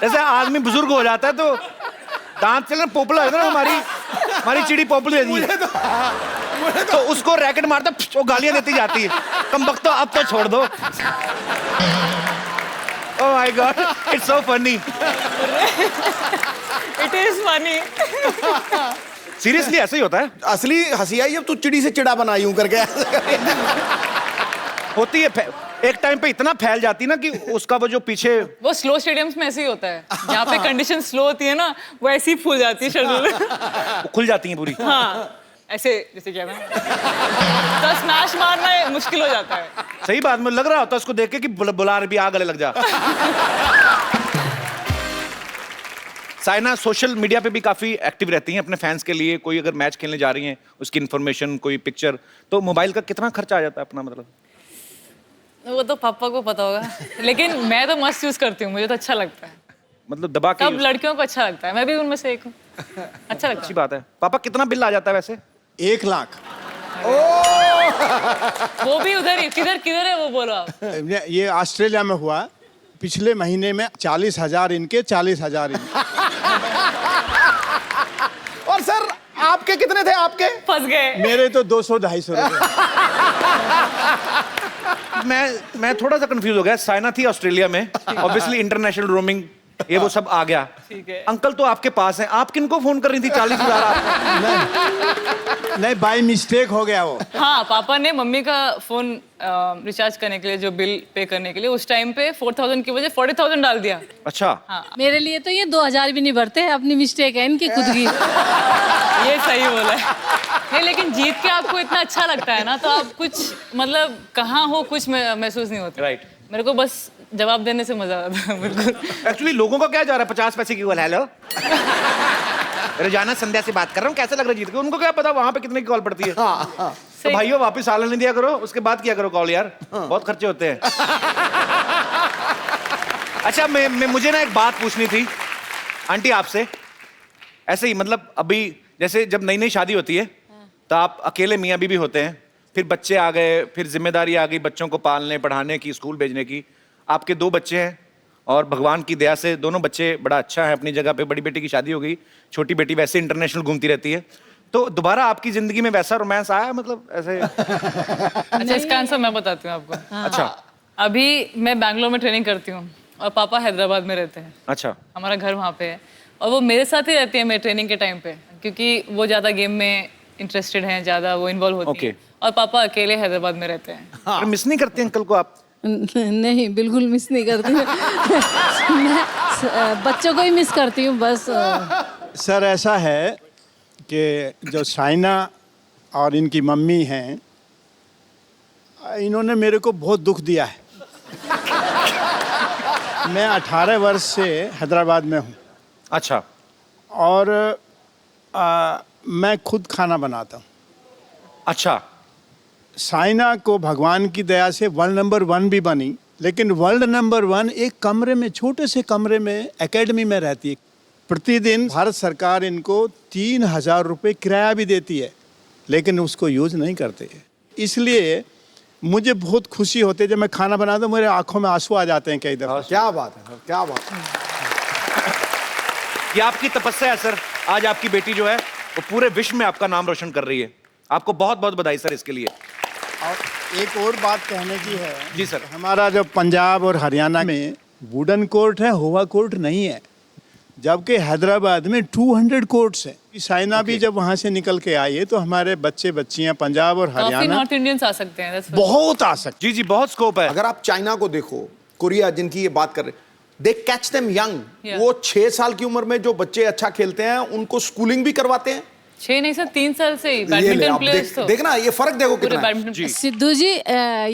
Speaker 1: जैसे आदमी बुजुर्ग हो जाता है तो दांत चलना पोपला होता है ना, हमारी चिड़ी पोपली होती है तो उसको रैकेट मारता वो गालियां देती जाती है। कम वक्त तो अब तो छोड़ दो। Oh my God, it's so funny.
Speaker 2: It is funny.
Speaker 1: Seriously ऐसे ही होता है।
Speaker 8: असली हंसी आई जब तू चिड़ी से चिड़ा बना यूं करके।
Speaker 1: होती है, एक टाइम पे इतना फैल जाती ना कि उसका वो जो पीछे
Speaker 2: वो स्लो स्टेडियम्स में ऐसे ही होता है, जहाँ पे कंडीशन स्लो होती है ना वो ऐसी ही फूल जाती है शटल।
Speaker 1: खुल जाती है पूरी।
Speaker 2: हाँ ऐसे जैसे क्या है तो स्मैश मारना मुश्किल हो जाता है।
Speaker 1: सही बात में लग रहा होता है उसको देख के कि बुलार भी आ गले लग जा। साइना सोशल मीडिया पे भी काफी एक्टिव रहती हैं अपने फैंस के लिए। कोई अगर मैच खेलने जा रही हैं उसकी इन्फॉर्मेशन, कोई पिक्चर, तो मोबाइल का कितना खर्चा आ जाता है अपना? मतलब
Speaker 2: वो तो पापा को पता होगा, लेकिन मैं तो मस्त यूज करती हूँ, मुझे तो अच्छा लगता है।
Speaker 1: मतलब दबा के
Speaker 2: सब लड़कियों को अच्छा लगता है, मैं भी उनमें से एक हूँ। अच्छा लगता
Speaker 1: अच्छी बात है। पापा कितना बिल आ जाता है वैसे?
Speaker 3: 1 लाख।
Speaker 2: है। वो भी उधर ही, किधर किधर है वो बोलो आप।
Speaker 3: ये ऑस्ट्रेलिया में हुआ पिछले महीने में। 40,000 इनके, 40,000 इनके।
Speaker 8: और सर आपके कितने थे? आपके
Speaker 2: फंस गए।
Speaker 3: मेरे तो 200-250 रुपए।
Speaker 1: मैं थोड़ा सा कंफ्यूज हो गया। साइना थी ऑस्ट्रेलिया में, ऑब्वियसली इंटरनेशनल रोमिंग ये वो सब आ गया।
Speaker 2: ठीक है।
Speaker 1: अंकल तो आपके पास हैं, आप किनको फोन कर रही थी? 40,000 आप?
Speaker 3: नहीं, बाय मिस्टेक हो गया वो।
Speaker 2: हाँ पापा ने मम्मी का फोन रिचार्ज करने के लिए, जो बिल पे करने के लिए, उस टाइम पे 4,000 की वजह 40,000 डाल दिया।
Speaker 1: अच्छा।
Speaker 2: हाँ
Speaker 9: मेरे लिए तो ये 2,000 भी नहीं भरते हैं, अपनी मिस्टेक है इनकी खुद की।
Speaker 2: ये सही बोला है। नहीं लेकिन जीत के आपको इतना अच्छा लगता है ना, तो आप कुछ मतलब कहाँ हो कुछ महसूस नहीं होता।
Speaker 1: राइट।
Speaker 2: मेरे को बस जवाब देने से मजा आता है। बिल्कुल।
Speaker 1: एक्चुअली लोगों का क्या जा रहा है 50 पैसे की कॉल? हेलो रोजाना संध्या से बात कर रहा हूँ, कैसे लग रहा है जीत के? उनको क्या पता वहां पे कितने की कॉल पड़ती है। तो भाइयों वापस हाल नहीं दिया करो, उसके बाद किया करो कॉल यार। बहुत खर्चे होते हैं। अच्छा मुझे ना एक बात पूछनी थी आंटी आपसे। ऐसे ही मतलब अभी जैसे जब नई नई शादी होती है तो आप अकेले मियाँ बीवी होते हैं, फिर बच्चे आ गए, फिर जिम्मेदारी आ गई बच्चों को पालने पढ़ाने की, स्कूल भेजने की। आपके 2 बच्चे हैं और भगवान की दया से दोनों बच्चे बड़ा अच्छा है अपनी जगह पे। बड़ी बेटी की शादी हो गई, छोटी बेटी वैसे इंटरनेशनल घूमती रहती है। तो दोबारा आपकी जिंदगी में वैसा रोमांस आया मतलब ऐसे?
Speaker 2: अच्छा इसका आंसर मैं बताती हूँ आपको।
Speaker 1: अच्छा।
Speaker 2: अभी मैं बैंगलोर में ट्रेनिंग करती हूँ और पापा हैदराबाद में रहते हैं।
Speaker 1: अच्छा।
Speaker 2: हमारा घर वहाँ पे है और वो मेरे साथ ही रहती है मेरे ट्रेनिंग के टाइम पे, क्योंकि वो ज़्यादा गेम में इंटरेस्टेड हैं, ज़्यादा वो इन्वॉल्व होती है। और पापा अकेले हैदराबाद में रहते हैं।
Speaker 1: मिस नहीं करते अंकल को आप?
Speaker 9: नहीं बिल्कुल मिस नहीं करती मैं बच्चों को ही मिस करती हूँ बस।
Speaker 3: सर ऐसा है कि जो साइना और इनकी मम्मी हैं, इन्होंने मेरे को बहुत दुख दिया है। मैं 18 वर्ष से हैदराबाद में हूँ।
Speaker 1: अच्छा।
Speaker 3: और मैं खुद खाना बनाता हूँ।
Speaker 1: अच्छा।
Speaker 3: साइना को भगवान की दया से वर्ल्ड नंबर 1 भी बनी, लेकिन वर्ल्ड नंबर 1 एक कमरे में, छोटे से कमरे में एकेडमी में रहती है। प्रतिदिन भारत सरकार इनको 3,000 रुपये किराया भी देती है, लेकिन उसको यूज़ नहीं करते। इसलिए मुझे बहुत खुशी होती है जब मैं खाना बनाता हूँ, मेरे आंखों में आंसू आ जाते हैं कई दफ़ा।
Speaker 8: क्या बात है, क्या बात है।
Speaker 1: ये आपकी तपस्या है सर। आज आपकी बेटी जो है वो पूरे विश्व में आपका नाम रोशन कर रही है। आपको बहुत बहुत बधाई सर इसके लिए।
Speaker 10: और एक और बात कहने की है
Speaker 1: जी सर।
Speaker 10: हमारा जो पंजाब और हरियाणा में वुडन कोर्ट है, हुआ कोर्ट नहीं है, जबकि हैदराबाद में 200 कोर्ट्स हैं। साइना भी जब वहाँ से निकल के आई है तो हमारे बच्चे बच्चियाँ पंजाब और
Speaker 2: काफी
Speaker 10: हरियाणा
Speaker 2: नॉर्थ इंडियंस आ सकते हैं, that's
Speaker 10: बहुत आ सकते
Speaker 1: जी जी, बहुत स्कोप है।
Speaker 8: अगर आप चाइना को देखो, कोरिया जिनकी ये बात कर रहे, दे कैच देम यंग।
Speaker 2: Yeah.
Speaker 8: वो 6 साल की उम्र में जो बच्चे अच्छा खेलते हैं उनको स्कूलिंग भी करवाते हैं।
Speaker 2: 6 नहीं सर, 3 साल से ही
Speaker 8: ये ले,
Speaker 2: बैडमिंटन
Speaker 8: आप
Speaker 2: प्लेयर्स तो
Speaker 8: देखना ये फर्क देखो
Speaker 2: पूरे
Speaker 8: कितना है।
Speaker 2: बैडमिंटन
Speaker 9: सिद्धू जी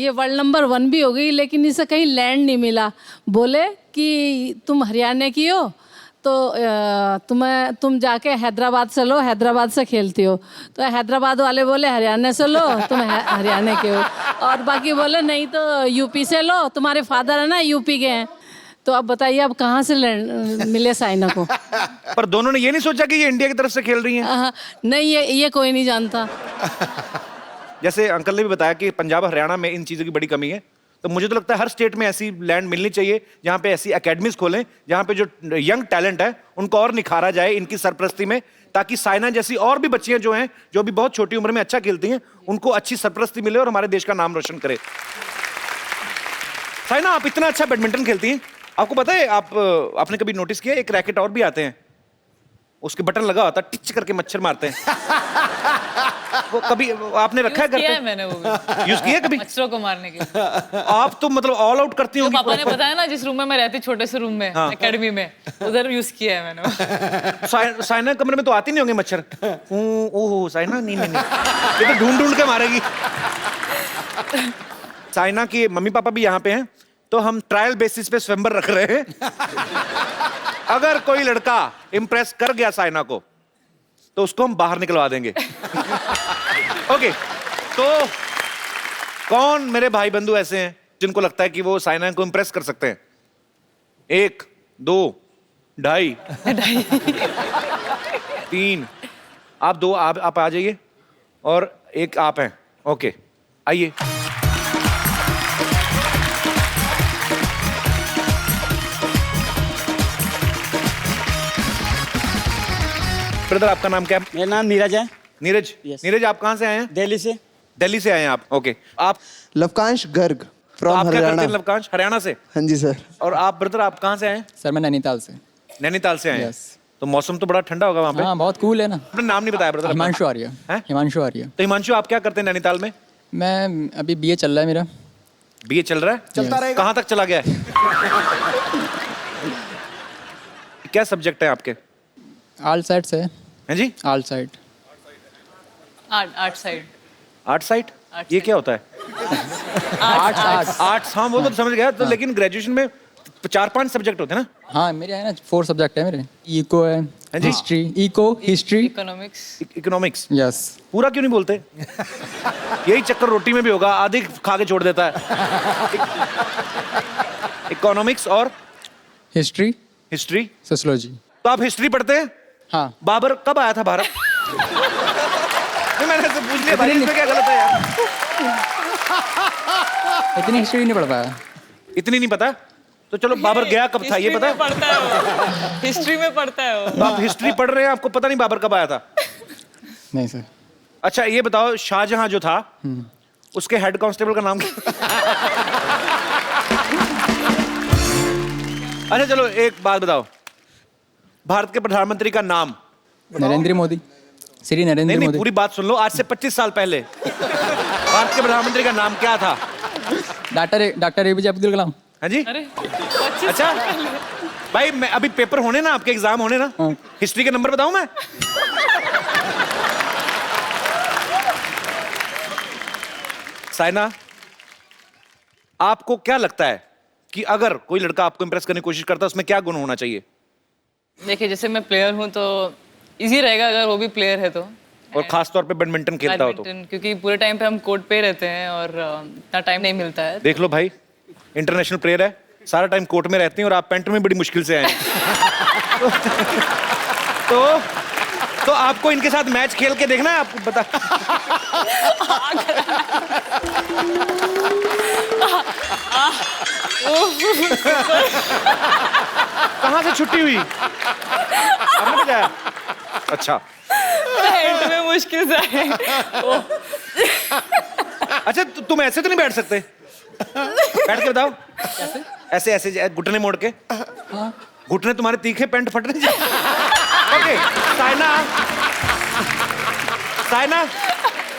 Speaker 9: ये वर्ल्ड नंबर 1 भी हो गई, लेकिन इसे कहीं लैंड नहीं मिला। बोले कि तुम हरियाणा की हो तो तुम जाके हैदराबाद से लो, हैदराबाद से खेलती हो। तो हैदराबाद वाले बोले हरियाणा से लो, तुम हरियाणा के हो। और बाकी बोले नहीं तो यूपी से लो, तुम्हारे फादर है ना यूपी के हैं। तो अब बताइए अब कहाँ से मिले साइना को।
Speaker 1: पर दोनों ने ये नहीं सोचा कि ये इंडिया की तरफ से खेल रही हैं?
Speaker 9: नहीं, ये कोई नहीं जानता।
Speaker 1: जैसे अंकल ने भी बताया कि पंजाब हरियाणा में इन चीज़ों की बड़ी कमी है, तो मुझे तो लगता है हर स्टेट में ऐसी लैंड मिलनी चाहिए जहाँ पे ऐसी एकेडमीज खोलें जहाँ पे जो यंग टैलेंट है उनको और निखारा जाए इनकी सरपरस्ती में, ताकि साइना जैसी और भी बच्चियां जो हैं जो अभी बहुत छोटी उम्र में अच्छा खेलती हैं उनको अच्छी सरपरस्ती मिले और हमारे देश का नाम रोशन करे। साइना, आप इतना अच्छा बैडमिंटन खेलती हैं, आपको पता है आपने कभी नोटिस किया एक रैकेट और भी आते हैं, उसके बटन लगा होता है, टिच करके मच्छर मारते हैं। वो कभी आपने रखा है घर
Speaker 2: किया
Speaker 1: पे?
Speaker 2: है मैंने वो भी।
Speaker 1: यूज किया कभी?
Speaker 2: मच्छरों को मारने के लिए।
Speaker 1: आप तो मतलब ऑल आउट करती
Speaker 2: तो
Speaker 1: होंगी।
Speaker 2: पापा ने बताया ना जिस रूम में मैं रहती, छोटे से रूम में एकेडमी में, उधर यूज किया है मैंने।
Speaker 1: साइना कमरे में तो आती नहीं होंगे मच्छर? ओह साइना, नहीं नहीं नहीं, ये तो ढूंढ ढूंढ के मारेगी। साइना के मम्मी पापा भी यहाँ पे हैं, तो हम ट्रायल बेसिस पे स्वयंवर रख रहे हैं। अगर कोई लड़का इंप्रेस कर गया साइना को तो उसको हम बाहर निकलवा देंगे। ओके, तो कौन मेरे भाई बंधु ऐसे हैं जिनको लगता है कि वो साइना को इंप्रेस कर सकते हैं? 1 2 2.5 3। आप 2 आप आ जाइए और 1 आप हैं। ओके, आइए। ब्रदर, आपका नाम क्या है?
Speaker 7: मेरा नाम नीरज है।
Speaker 1: नीरज।
Speaker 7: Yes.
Speaker 1: नीरज, आप कहाँ से आए हैं?
Speaker 7: दिल्ली से।
Speaker 1: दिल्ली से आए हैं आप? ओके। आप
Speaker 3: लवकांश गर्ग
Speaker 1: तो
Speaker 3: फ्रॉम
Speaker 1: आप क्या करते
Speaker 3: हरियाणा।
Speaker 1: हैं? लवकांश, हरियाणा से?
Speaker 3: हाँ जी सर।
Speaker 1: और आप ब्रदर, आप कहाँ से आए हैं?
Speaker 11: सर मैं नैनीताल से।
Speaker 1: नैनीताल से आए हैं?
Speaker 11: Yes.
Speaker 1: तो मौसम तो बड़ा ठंडा होगा वहाँ पे।
Speaker 11: हाँ बहुत कूल है ना।
Speaker 1: अपना नाम नहीं बताया ब्रदर।
Speaker 11: हिमांशु आर्य।
Speaker 1: हैं?
Speaker 11: हिमांशु आर्य।
Speaker 1: तो हिमांशु, आप क्या करते हैं नैनीताल में?
Speaker 11: मैं अभी बीए चल रहा है मेरा।
Speaker 1: बीए चल रहा है?
Speaker 8: चलता रहेगा।
Speaker 1: कहाँ तक चला गया है? क्या सब्जेक्ट है आपके?
Speaker 11: आर्ट साइड से।
Speaker 1: हैं जी?
Speaker 11: Art side.
Speaker 2: Art side.
Speaker 1: Art side? ये क्या होता है? आर्ट्स। हाँ वो तो समझ गया। तो लेकिन ग्रेजुएशन में 4-5 सब्जेक्ट होते हैं ना?
Speaker 11: हाँ मेरे है ना 4 सब्जेक्ट है मेरे। इको है,
Speaker 1: जी?
Speaker 11: History, eco, history,
Speaker 2: economics.
Speaker 1: Economics.
Speaker 11: Yes.
Speaker 1: पूरा क्यों नहीं बोलते? यही चक्कर रोटी में भी होगा, आधी खा के छोड़ देता है। इकोनॉमिक्स और
Speaker 11: हिस्ट्री,
Speaker 1: हिस्ट्री,
Speaker 11: सोशियोलॉजी।
Speaker 1: तो आप हिस्ट्री पढ़ते हैं?
Speaker 11: हाँ।
Speaker 1: बाबर कब आया था भारत? नहीं, मैंने तो पूछ लिया भाई, इसमें क्या गलत है यार?
Speaker 11: इतनी हिस्ट्री नहीं पढ़ पाया।
Speaker 1: इतनी नहीं पता? तो चलो, बाबर गया कब था ये पता है?
Speaker 2: पढ़ता है वो। हिस्ट्री में पढ़ता है वो।
Speaker 1: तो आप हिस्ट्री पढ़ रहे हैं, आपको पता नहीं बाबर कब आया था?
Speaker 11: नहीं सर।
Speaker 1: अच्छा ये बताओ, शाहजहां जो था उसके हेड कांस्टेबल का नाम क्या? अच्छा चलो एक बात बताओ, भारत के प्रधानमंत्री का नाम?
Speaker 11: नरेंद्र मोदी। श्री नरेंद्र
Speaker 1: नहीं
Speaker 11: मोदी।
Speaker 1: पूरी बात सुन लो। आज से 25 साल पहले भारत के प्रधानमंत्री का नाम क्या था?
Speaker 11: Doctor APJ Abdul Kalam.
Speaker 1: हाँ जी?
Speaker 2: अरे
Speaker 1: अच्छा भाई, मैं अभी पेपर होने ना, आपके एग्जाम होने ना,
Speaker 11: हाँ।
Speaker 1: हिस्ट्री के नंबर बताऊं मैं? साइना, आपको क्या लगता है कि अगर कोई लड़का आपको इंप्रेस करने की कोशिश करता है उसमें क्या गुण होना चाहिए?
Speaker 2: देखिए, जैसे मैं प्लेयर हूँ तो इजी रहेगा अगर वो भी प्लेयर है तो।
Speaker 1: और खास तौर पे बैडमिंटन खेलता हो तो?
Speaker 2: बैडमिंटन, क्योंकि पूरे टाइम पे हम कोर्ट पे रहते हैं और इतना टाइम नहीं मिलता है।
Speaker 1: देख लो भाई, इंटरनेशनल प्लेयर है, सारा टाइम कोर्ट में रहते हैं और आप पेंट में बड़ी मुश्किल से आए हैं। तो आपको इनके साथ मैच खेल के देखना है, आपको बता। कहाँ से छुट्टी हुई? आपने बताया? अच्छा
Speaker 2: मुश्किल से है वो।
Speaker 1: अच्छा तुम ऐसे तो नहीं बैठ सकते? बैठ के बताओ। ऐसे ऐसे घुटने मोड़ के। घुटने तुम्हारे तीखे, पैंट फट रही है। ओके साइना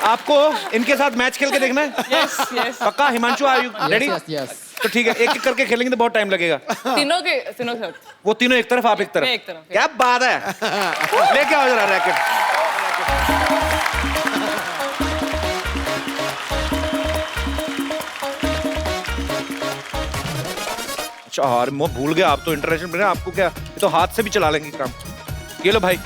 Speaker 1: आपको इनके साथ मैच खेल के देखना है?
Speaker 2: Yes yes.
Speaker 1: पक्का? Himanshu are you ready?
Speaker 11: Yes.
Speaker 1: तो ठीक है, एक एक करके खेलेंगे तो बहुत टाइम लगेगा।
Speaker 2: तीनों के साथ।
Speaker 1: वो तीनों एक तरफ, आप एक तरफ।
Speaker 2: मैं एक तरफ।
Speaker 1: क्या बात है। लेके आओ जरा रैकेट। अच्छा यार मैं भूल गया, आप तो इंटरनेशनल प्लेयर, आपको क्या, ये तो हाथ से भी चला लेंगे काम। ये लो भाई।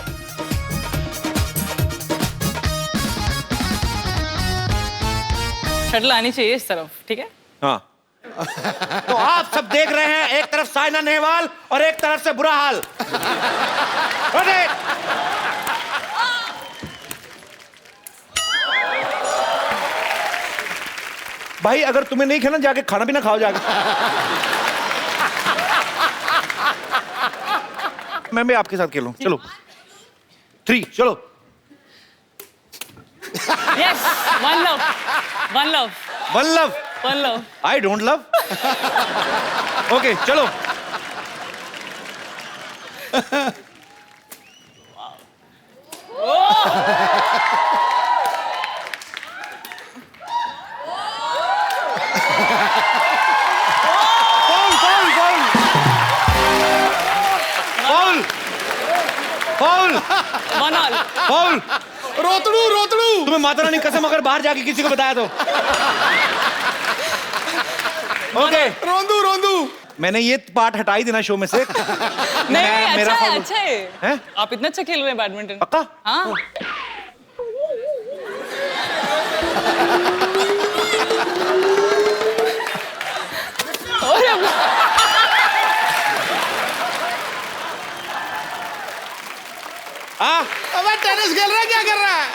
Speaker 2: शटल आनी चाहिए इस तरफ, ठीक है?
Speaker 1: हाँ। तो आप सब देख रहे हैं, एक तरफ साइना नेहवाल और एक तरफ से बुरा हाल। अरे भाई अगर तुम्हें नहीं खेलना, जाके खाना पीना खाओ जाके। मैं भी आपके साथ खेलूं, चलो 3 चलो।
Speaker 2: Yes, one love.
Speaker 1: One love. I don't love. Okay चलो। फाउल। रोतड़ू। तुम्हें माता रानी कसम अगर बाहर जाके किसी को बताया तो। ओके रोंदू। मैंने ये पार्ट हटाई देना शो में से।
Speaker 2: नहीं, अच्छा है। आप इतना अच्छा खेल रहे हैं बैडमिंटन।
Speaker 1: पक्का?
Speaker 2: हाँ।
Speaker 3: अबे टेनिस खेल रहा है, क्या कर रहा है?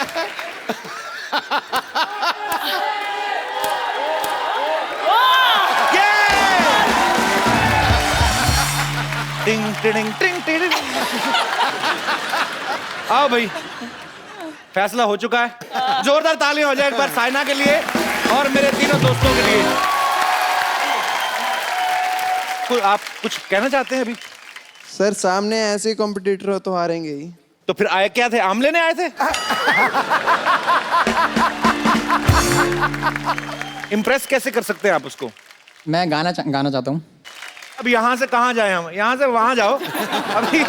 Speaker 1: टिंग टिंग टिंग टिंग। आओ भाई, फैसला हो चुका है। जोरदार तालियां हो जाए एक बार साइना के लिए और मेरे तीनों दोस्तों के लिए। आप कुछ कहना चाहते हैं अभी?
Speaker 12: सर सामने ऐसे कॉम्पिटिटर हो तो हारेंगे ही।
Speaker 1: तो फिर आए क्या थे? आम लेने आए थे? इम्प्रेस कैसे कर सकते हैं आप उसको?
Speaker 11: मैं गाना चाहता हूँ।
Speaker 1: अब यहाँ से कहाँ जाए हम? यहाँ से वहाँ जाओ। अभी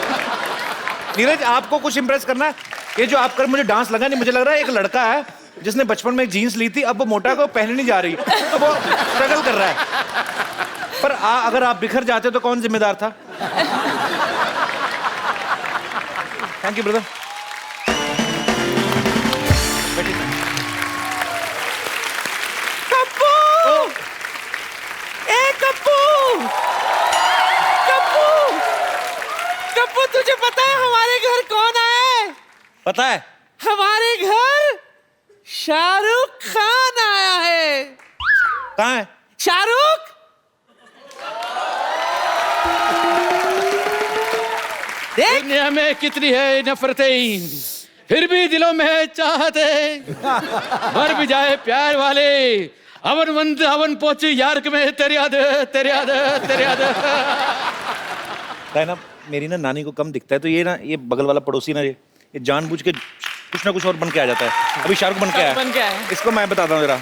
Speaker 1: नीरज आपको कुछ इम्प्रेस करना है? ये जो आप कर, मुझे डांस लगा नहीं, मुझे लग रहा है एक लड़का है जिसने बचपन में जीन्स ली थी, अब वो मोटा को पहनने नहीं जा रही, तो वो स्ट्रगल कर रहा है। पर अगर आप बिखर जाते तो कौन जिम्मेदार था? Thank you brother.
Speaker 4: कप्पू! ए कप्पू! कप्पू तुझे पता है हमारे घर कौन आया है?
Speaker 1: पता है?
Speaker 4: हमारे घर शाहरुख खान आया है।
Speaker 1: कहाँ है
Speaker 4: शाहरुख?
Speaker 13: दुनिया में कितनी है नफरतें, फिर भी दिलों में है चाहते। मर भी जाए प्यार वाले, अवन पहुंचे यार में तेरे याद।
Speaker 1: ना मेरी ना नानी को कम दिखता है, तो ये बगल वाला पड़ोसी ना ये जानबूझ के कुछ ना कुछ और बन के आ जाता है। अभी शाहरुख बन के आया। इसको मैं बताता हूँ जरा।